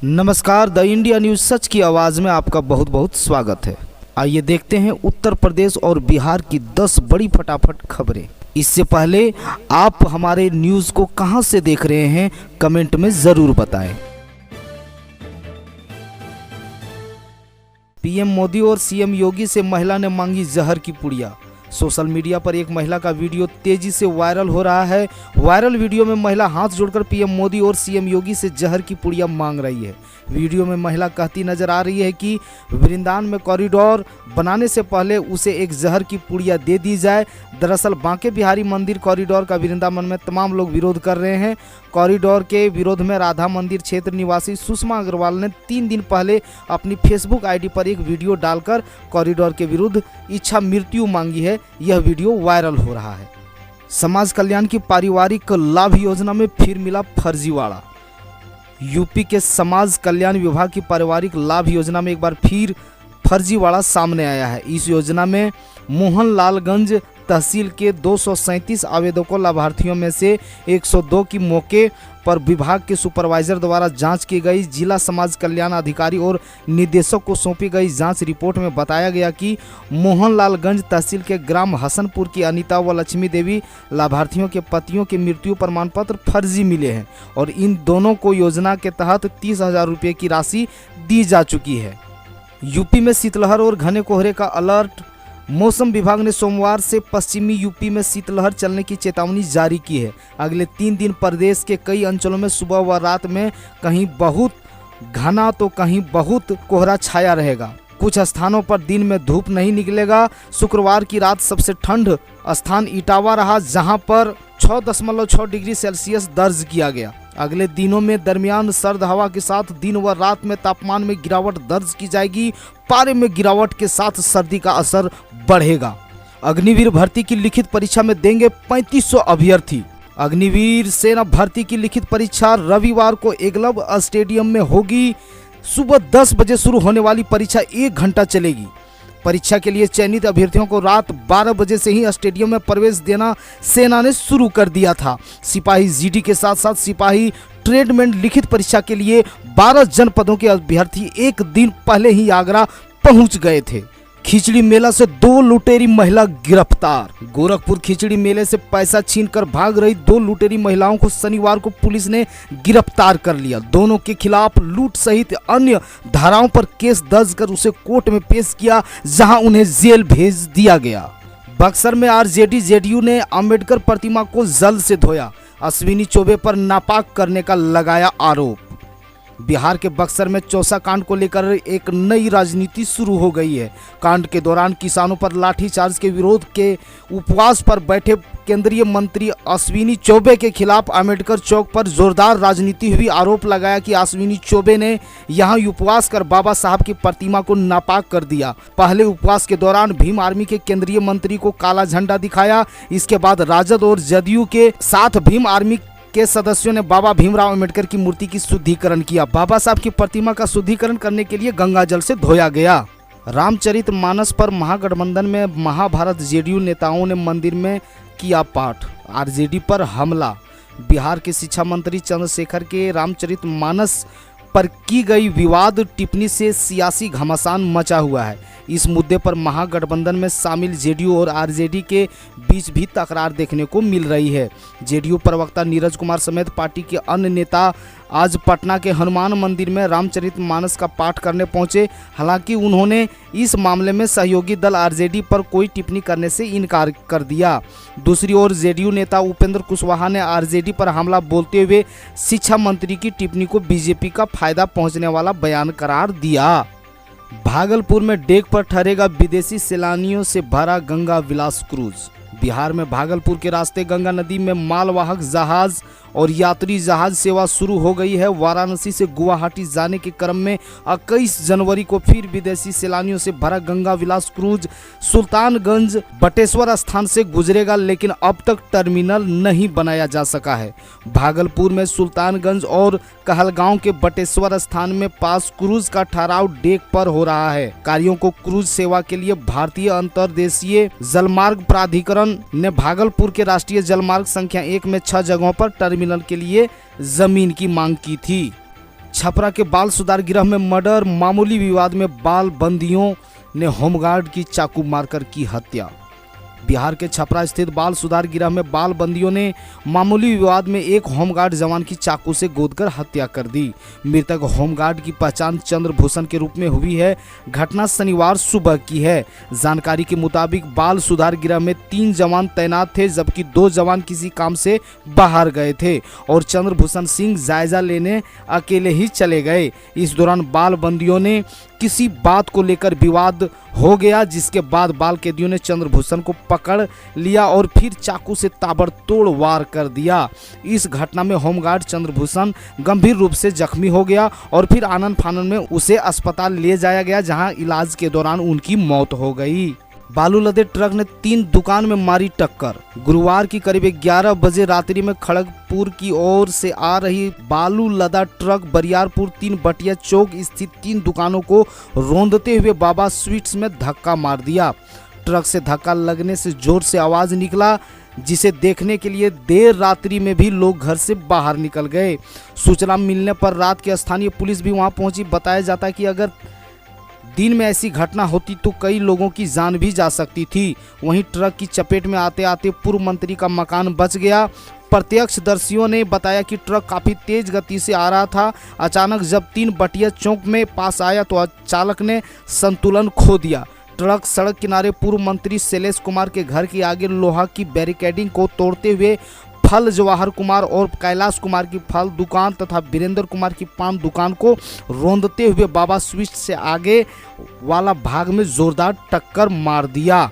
नमस्कार, the India news सच की आवाज़ में आपका बहुत बहुत स्वागत है। आइए देखते हैं उत्तर प्रदेश और बिहार की 10 बड़ी फटाफट खबरें। इससे पहले आप हमारे न्यूज़ को कहां से देख रहे हैं कमेंट में ज़रूर बताएं। पीएम मोदी और सीएम योगी से महिला ने मांगी जहर की पुड़िया। सोशल मीडिया पर एक महिला का वीडियो तेजी से वायरल हो रहा है। वायरल वीडियो में महिला हाथ जोड़कर पीएम मोदी और सीएम योगी से जहर की पुड़िया मांग रही है। वीडियो में महिला कहती नजर आ रही है कि वृंदावन में कॉरिडोर बनाने से पहले उसे एक जहर की पुड़िया दे दी जाए। दरअसल बांके बिहारी मंदिर कॉरिडोर का वृंदावन में तमाम लोग विरोध कर रहे हैं। कॉरिडोर के विरोध में राधा मंदिर क्षेत्र निवासी सुषमा अग्रवाल ने 3 दिन पहले अपनी फेसबुक आईडी पर एक वीडियो डालकर कॉरिडोर के विरुद्ध इच्छा मृत्यु मांगी है। यह वीडियो वायरल हो रहा है। समाज कल्याण की पारिवारिक लाभ योजना में फिर मिला फर्जीवाड़ा। यूपी के समाज कल्याण विभाग की पारिवारिक लाभ योजना में एक बार फिर फर्जीवाड़ा सामने आया है। इस योजना में मोहनलालगंज तहसील के 237 आवेदकों लाभार्थियों में से 102 की मौके पर विभाग के सुपरवाइजर द्वारा जांच की गई। जिला समाज कल्याण अधिकारी और निदेशक को सौंपी गई जांच रिपोर्ट में बताया गया कि मोहनलालगंज तहसील के ग्राम हसनपुर की अनीता व लक्ष्मी देवी लाभार्थियों के पतियों के मृत्यु प्रमाण पत्र फर्जी मिले हैं और इन दोनों को योजना के तहत 30,000 रुपये की राशि दी जा चुकी है। यूपी में शीतलहर और घने कोहरे का अलर्ट। मौसम विभाग ने सोमवार से पश्चिमी यूपी में शीतलहर चलने की चेतावनी जारी की है। अगले 3 दिन प्रदेश के कई अंचलों में सुबह व रात में कहीं बहुत घना तो कहीं बहुत कोहरा छाया रहेगा। कुछ स्थानों पर दिन में धूप नहीं निकलेगा। शुक्रवार की रात सबसे ठंड स्थान इटावा रहा, जहां पर 6.6 डिग्री सेल्सियस दर्ज किया गया। अगले दिनों में दरमियान सर्द हवा के साथ दिन व रात में तापमान में गिरावट दर्ज की जाएगी। पारे में गिरावट के साथ सर्दी का असर बढ़ेगा। अग्निवीर भर्ती की लिखित परीक्षा में देंगे 3500 अभ्यर्थी। अग्निवीर सेना भर्ती की लिखित परीक्षा रविवार को एकलव्य स्टेडियम में होगी। सुबह 10 बजे शुरू होने वाली परीक्षा 1 घंटा चलेगी। परीक्षा के लिए चयनित अभ्यर्थियों को रात 12 बजे से ही स्टेडियम में प्रवेश देना सेना ने शुरू कर दिया था। सिपाही जीडी के साथ साथ सिपाही ट्रेडमेन लिखित परीक्षा के लिए 12 जनपदों के अभ्यर्थी एक दिन पहले ही आगरा पहुंच गए थे। खिचड़ी मेला से 2 लुटेरी महिला गिरफ्तार। गोरखपुर खिचड़ी मेले से पैसा छीनकर भाग रही 2 लुटेरी महिलाओं को शनिवार को पुलिस ने गिरफ्तार कर लिया। दोनों के खिलाफ लूट सहित अन्य धाराओं पर केस दर्ज कर उसे कोर्ट में पेश किया, जहां उन्हें जेल भेज दिया गया। बक्सर में आरजेडी जेडीयू ने अंबेडकर प्रतिमा को जल से धोया। अश्विनी चौबे पर नापाक करने का लगाया आरोप। बिहार के बक्सर में चौसा कांड को लेकर एक नई राजनीति शुरू हो गई है। कांड के दौरान किसानों पर लाठीचार्ज के विरोध के उपवास पर बैठे केंद्रीय मंत्री अश्विनी चौबे के खिलाफ अम्बेडकर चौक पर जोरदार राजनीति हुई। आरोप लगाया कि अश्विनी चौबे ने यहां उपवास कर बाबा साहब की प्रतिमा को नापाक कर दिया। पहले उपवास के दौरान भीम आर्मी के केंद्रीय मंत्री को काला झंडा दिखाया। इसके बाद राजद और जदयू के साथ भीम आर्मी के सदस्यों ने बाबा भीमराव अंबेडकर की मूर्ति की शुद्धिकरण किया। बाबा साहब की प्रतिमा का शुद्धिकरण करने के लिए गंगा जल से धोया गया। रामचरितमानस पर महागठबंधन में महाभारत जेडीयू नेताओं ने मंदिर में किया पाठ। आरजेडी पर हमला। बिहार के शिक्षा मंत्री चंद्रशेखर के रामचरितमानस पर की गई विवाद टिप्पणी से सियासी घमासान मचा हुआ है। इस मुद्दे पर महागठबंधन में शामिल जेडीयू और आरजेडी के बीच भी तकरार देखने को मिल रही है। जेडीयू प्रवक्ता नीरज कुमार समेत पार्टी के अन्य नेता आज पटना के हनुमान मंदिर में रामचरितमानस का पाठ करने पहुंचे। हालांकि उन्होंने इस मामले में सहयोगी दल आरजेडी पर कोई टिप्पणी करने से इनकार कर दिया। दूसरी ओर जेडीयू नेता उपेंद्र कुशवाहा ने आरजेडी पर हमला बोलते हुए शिक्षा मंत्री की टिप्पणी को बीजेपी का फायदा पहुंचने वाला बयान करार दिया। भागलपुर में डेक पर ठहरेगा विदेशी सैलानियों से भरा गंगा विलास क्रूज। बिहार में भागलपुर के रास्ते गंगा नदी में मालवाहक जहाज और यात्री जहाज सेवा शुरू हो गई है। वाराणसी से गुवाहाटी जाने के क्रम में 21 जनवरी को फिर विदेशी सैलानियों से भरा गंगा विलास क्रूज सुल्तानगंज बटेश्वर स्थान से गुजरेगा, लेकिन अब तक टर्मिनल नहीं बनाया जा सका है। भागलपुर में सुल्तानगंज और कहलगांव के बटेश्वर स्थान में पास क्रूज का ठहराव डेक पर हो रहा है। कार्यों को क्रूज सेवा के लिए भारतीय अंतर्देशीय जलमार्ग प्राधिकरण ने भागलपुर के राष्ट्रीय जलमार्ग संख्या 1 में 6 जगहों पर टर्मिनल के लिए जमीन की मांग की थी। छपरा के बाल सुधार गृह में मर्डर, मामूली विवाद में बाल बंदियों ने होमगार्ड की चाकू मारकर की हत्या। बिहार के छपरा स्थित बाल सुधार गृह में बाल बंदियों ने मामूली विवाद में एक होमगार्ड जवान की चाकू से गोदकर हत्या कर दी। मृतक होमगार्ड की पहचान चंद्रभूषण के रूप में हुई है। घटना शनिवार सुबह की है। जानकारी के मुताबिक बाल सुधार गृह में 3 जवान तैनात थे, जबकि 2 जवान किसी काम से बाहर गए थे और चंद्रभूषण सिंह जायजा लेने अकेले ही चले गए। इस दौरान बाल बंदियों ने किसी बात को लेकर विवाद हो गया, जिसके बाद बाल कैदियों ने चंद्रभूषण को पकड़ लिया और फिर चाकू से ताबड़तोड़ वार कर दिया। इस घटना में होमगार्ड चंद्रभूषण गंभीर रूप से जख्मी हो गया और फिर आनन फानन में उसे अस्पताल ले जाया गया, जहां इलाज के दौरान उनकी मौत हो गई। बालू लदे ट्रक ने 3 दुकान में मारी टक्कर। गुरुवार की करीब 11 बजे रात्रि में खड़गपुर की ओर से आ रही बालू लदा ट्रक बरियारपुर 3 बटिया चौक स्थित 3 दुकानों को रौंदते हुए बाबा स्वीट्स में धक्का मार दिया। ट्रक से धक्का लगने से जोर से आवाज निकला, जिसे देखने के लिए देर रात्रि में भी लोग घर से बाहर निकल गए। सूचना मिलने पर रात की स्थानीय पुलिस भी वहां पहुंची। बताया जाता है कि अगर दिन में ऐसी घटना होती तो कई लोगों की जान भी जा सकती थी। वहीं ट्रक की चपेट में आते आते पूर्व मंत्री का मकान बच गया। प्रत्यक्षदर्शियों ने बताया कि ट्रक काफी तेज गति से आ रहा था। अचानक जब 3 बटिया चौक में पास आया तो चालक ने संतुलन खो दिया। ट्रक सड़क किनारे पूर्व मंत्री शैलेश कुमार के घर के आगे लोहा की बैरिकेडिंग को तोड़ते हुए फल जवाहर कुमार और कैलाश कुमार की फल दुकान तथा वीरेंद्र कुमार की पान दुकान को रौंदते हुए बाबा स्वीट्स से आगे वाला भाग में जोरदार टक्कर मार दिया।